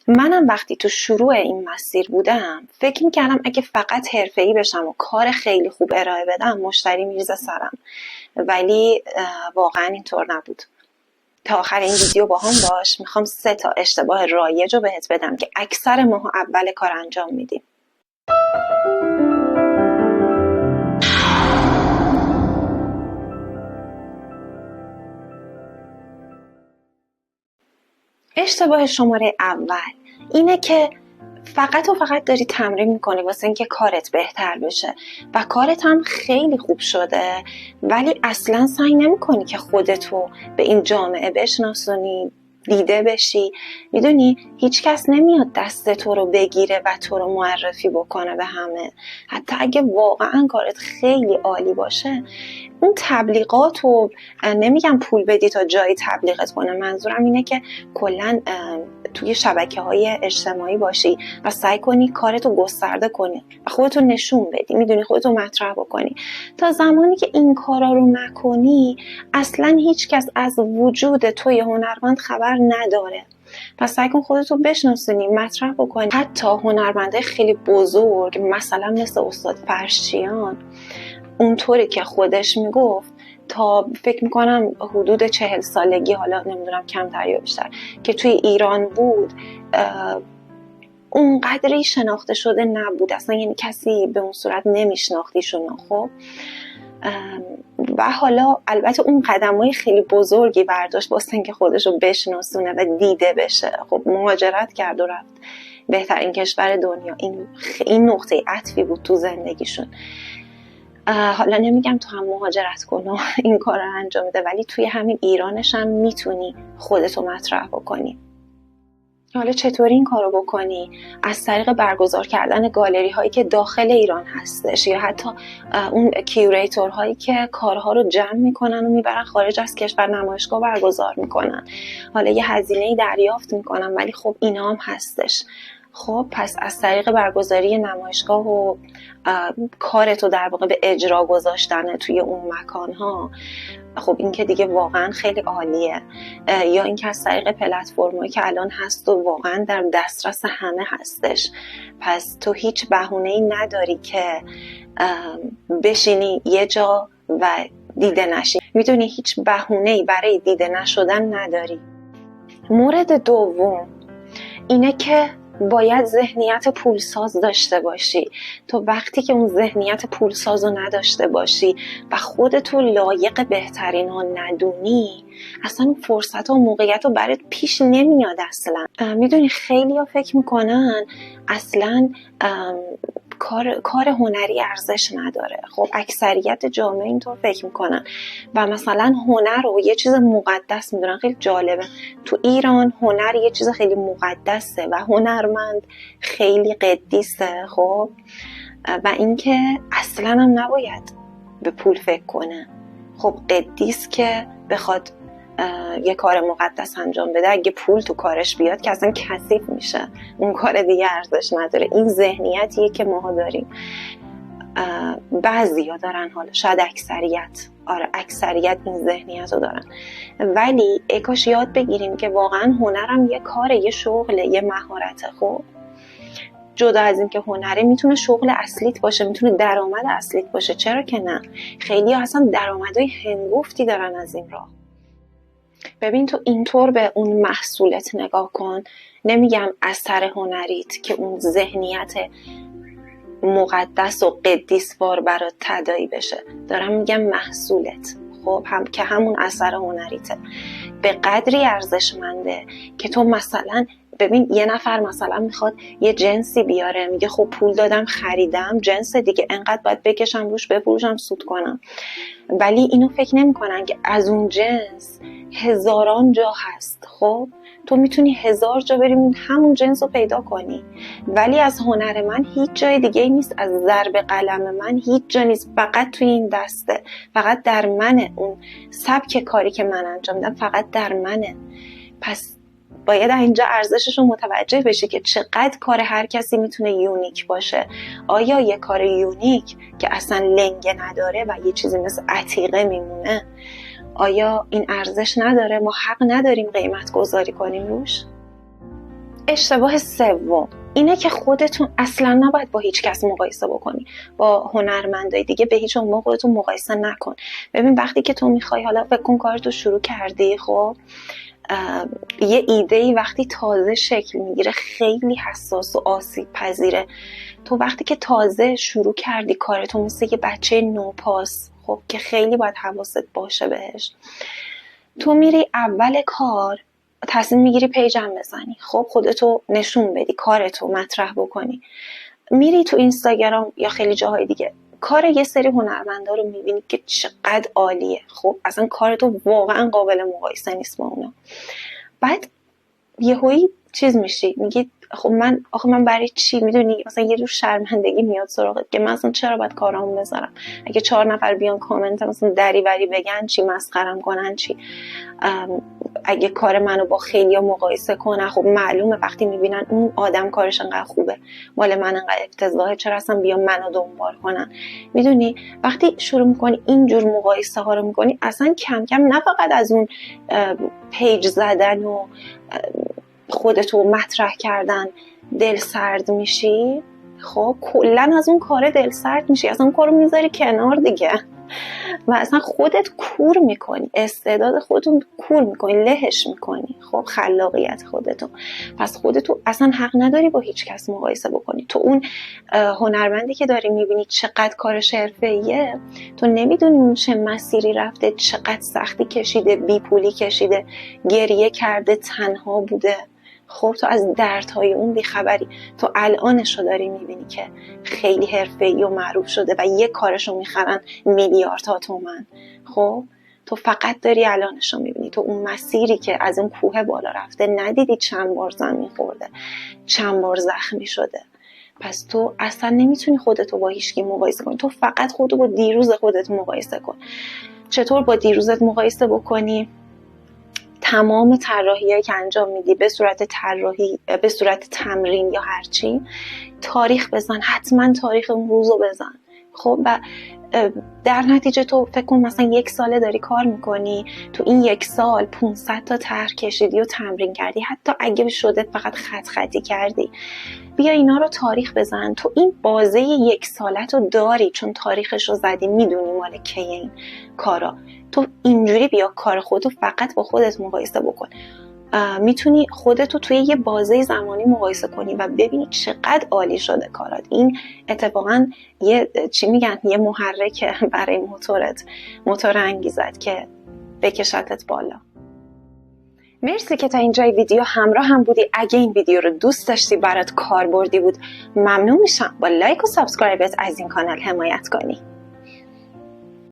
منم وقتی تو شروع این مسیر بودم فکر میکردم اگه فقط حرفه‌ای بشم و کار خیلی خوب ارائه بدم مشتری میریزه سرم، ولی واقعا اینطور نبود. تا آخر این ویدیو با هم باش. میخوام 3 تا اشتباه رایج رو بهت بدم که اکثر ماها اول کار انجام میدیم. اشتباه شماره اول اینه که فقط داری تمرین میکنی واسه اینکه کارت بهتر بشه و کارت هم خیلی خوب شده، ولی اصلا سعی نمیکنی که خودتو به این جامعه بشناسونی، دیده بشی. میدونی هیچ کس نمیاد دست تو رو بگیره و تو رو معرفی بکنه به همه. حتی اگه واقعا کارت خیلی عالی باشه، اون تبلیغات رو نمیگم پول بدی تا جایی تبلیغت کنه، منظورم اینه که کلا توی شبکه‌های اجتماعی باشی و سعی کنی کارتو گسترده کنی و خودتو نشون بدی، میدونی خودتو مطرح بکنی. تا زمانی که این کارا رو نکنی اصلا هیچ کس از وجود توی هنرمند خبر نداره. پس سعی کن خودتو بشناسونی، مطرح بکنی. حتی هنرمنده خیلی بزرگ مثلا مثل استاد فرشچیان، اونطوری که خودش میگفت تا فکر میکنم حدود 40 سالگی، حالا نمیدونم کمتر یا بیشتر، که توی ایران بود اونقدری شناخته شده نبود اصلا، یعنی کسی به اون صورت نمیشناختیشون. خب و حالا البته اون قدمای خیلی بزرگی برداشت واسه اینکه خودش رو بشناسونه و دیده بشه. خب مهاجرت کرد و رفت بهترین کشور دنیا. این نقطه عطفی بود تو زندگیشون. حالا نمیگم تو هم مهاجرت کن و این کار رو انجام بده، ولی توی همین ایرانش هم میتونی خودتو مطرح بکنی. حالا چطوری این کارو بکنی؟ از طریق برگزار کردن گالری هایی که داخل ایران هستش، یا حتی اون کیوریتور هایی که کارها رو جمع میکنن و میبرن خارج از کشور نمایشگاه برگزار میکنن. حالا یه هزینه‌ای دریافت میکنن، ولی خب اینا هم هستش. خب پس از طریق برگزاری نمایشگاه و کارتو در واقع به اجرا گذاشتن توی اون مکانها، خب این که دیگه واقعا خیلی عالیه. یا این که از طریق پلتفرمایی که الان هست و واقعا در دسترس همه هستش، پس تو هیچ بهونه‌ای نداری که بشینی یه جا و دیده نشی. میدونی هیچ بهونه‌ای برای دیده نشدن نداری. مورد دوم اینه که باید ذهنیت پولساز داشته باشی. تو وقتی که اون ذهنیت پولساز رو نداشته باشی و خودتو لایق بهترین ها ندونی، اصلا فرصت و موقعیت رو برات پیش نمیاد اصلا. میدونی خیلی ها فکر میکنن اصلا کار هنری ارزش نداره. خب اکثریت جامعه اینطور فکر میکنن و مثلا هنر رو یه چیز مقدس میدونن. خیلی جالبه، تو ایران هنر یه چیز خیلی مقدسه و هنرمند خیلی قدیسه. خب و اینکه اصلا هم نباید به پول فکر کنه. خب قدیس که بخواد یه کار مقدس انجام بده، اگه پول تو کارش بیاد که اصلا کثیف میشه، اون کار دیگه ارزش نداره. این ذهنیتیه که ماها داریم. بعضیا دارن، حالا شاید اکثریت این ذهنیت رو دارن، ولی کاش یاد بگیریم که واقعا هنرم یه کاره، یه شغله، یه مهارته. خب جدا از این که هنره میتونه شغل اصلیت باشه، میتونه درآمد اصلیت باشه، چرا که نه؟ خیلی ها اصلا درآمدهای هنگفتی دارن از این راه. ببین تو اینطور به اون محصولت نگاه کن، نمیگم اثر هنریت که اون ذهنیت مقدس و قدیسوار برات تداعی بشه، دارم میگم محصولت. خب که همون اثر هنریته به قدری ارزشمنده که تو مثلا ببین یه نفر مثلا میخواد یه جنسی بیاره، میگه خب پول دادم خریدم جنس دیگه، انقدر باید بکشم روش بفروشم سود کنم، ولی اینو فکر نمی‌کنن که از اون جنس هزاران جا هست. خب تو میتونی 1000 جا بریم همون جنس رو پیدا کنی، ولی از هنر من هیچ جای دیگه نیست، از ضرب قلم من هیچ جا نیست، فقط توی این دسته، فقط در منه. اون سبک کاری که من انجام میدم فقط در منه. پس باید اینجا ارزشش رو متوجه بشی که چقدر کار هر کسی میتونه یونیک باشه. آیا یه کار یونیک که اصلا لنگه نداره و یه چیزی مثل عتیقه میمونه، آیا این ارزش نداره؟ ما حق نداریم قیمت گذاری کنیم روش؟ اشتباه سوم اینه که خودتون اصلا نباید با هیچ کس مقایسه بکنی. با هنرمندای دیگه به هیچ عنوان خودتون مقایسه نکن. ببین وقتی که تو میخوای، حالا فکر کن کارتو شروع کردی، خب یه ایده‌ای وقتی تازه شکل میگیره خیلی حساس و آسیب پذیره. تو وقتی که تازه شروع کردی کارتو، مثل یه بچه نوپاس، خب که خیلی باید حواست باشه بهش. تو میری اول کار تصمیم میگیری پیجم بزنی، خب خودتو نشون بدی، کارتو مطرح بکنی، میری تو اینستاگرام یا خیلی جاهای دیگه کار یه سری هنرمندا رو میبینی که چقدر عالیه، خب اصلا کارتو واقعا قابل مقایسه نیست با اونا. بعد یهویی چیز میشی، میگی خب من برای چی، میدونی مثلا یه جور شرمندگی میاد سراغت که من اصلا چرا باید کارامو بذارم، اگه 4 نفر بیان کامنت مثلا دریوری بگن چی، مسخرم کنن چی، اگه کار منو با خیلیا مقایسه کنن، خب معلومه وقتی میبینن اون آدم کارش انقدر خوبه، مال من انقدر افتضاحه، چرا اصلا بیان منو دنبال کنن. میدونی وقتی شروع میکنی اینجور مقایسه ها رو میکنی، اصلا کم کم نه فقط از اون پیج زدن و خودتو مطرح کردن دل سرد میشی، خب کلن از اون کار دل سرد میشی، اصلا اون کارو میذاری کنار دیگه و اصلا خودت کور میکنی، استعداد خودتون کور میکنی، لهش میکنی، خب خلاقیت خودتو. پس خودتو اصلا حق نداری با هیچ کس مقایسه بکنی. تو اون هنرمندی که داری میبینی چقدر کارش حرفه‌ایه، تو نمیدونی اون چه مسیری رفته، چقدر سختی کشیده، بیپولی کشیده، گریه کرده، تنها بوده. خب تو از دردهای اون بیخبری، تو الانشو داری میبینی که خیلی حرفه‌ای و معروف شده و یه کارشو میخرن میلیاردها تومن. خب تو فقط داری الانشو میبینی، تو اون مسیری که از اون کوه بالا رفته ندیدی چند بار زمین خورده، چند بار زخمی شده. پس تو اصلا نمیتونی خودتو با هیچکی مقایسه کنی، تو فقط خودتو با دیروز خودت مقایسه کن. چطور با دیروزت مقایسه بکنی؟ تمام طراحی‌هایی که انجام میدی به صورت طراحی، به صورت تمرین یا هرچی، تاریخ بزن، حتما تاریخ اون روزو بزن. خب و در نتیجه تو فکر کن مثلا 1 ساله داری کار میکنی، تو این 1 سال 500 تا طرح کشیدی و تمرین کردی، حتی اگه شده فقط خطی کردی، بیا اینا رو تاریخ بزن. تو این بازه 1 سالت رو داری، چون تاریخش رو زدی، میدونی مال کیه این کارا. تو اینجوری بیا کار خودتو فقط با خودت مقایسه بکن. میتونی خودتو توی یه بازه زمانی مقایسه کنی و ببینی چقدر عالی شده کارات. این اتفاقا یه چی میگن، یه محرکه برای موتور انگیزت که بکشتت بالا. مرسی که تا اینجای ویدیو همراه هم بودی. اگه این ویدیو رو دوست داشتی، برات کاربردی بود، ممنون میشم با لایک و سابسکرایبت از این کانال حمایت کنی.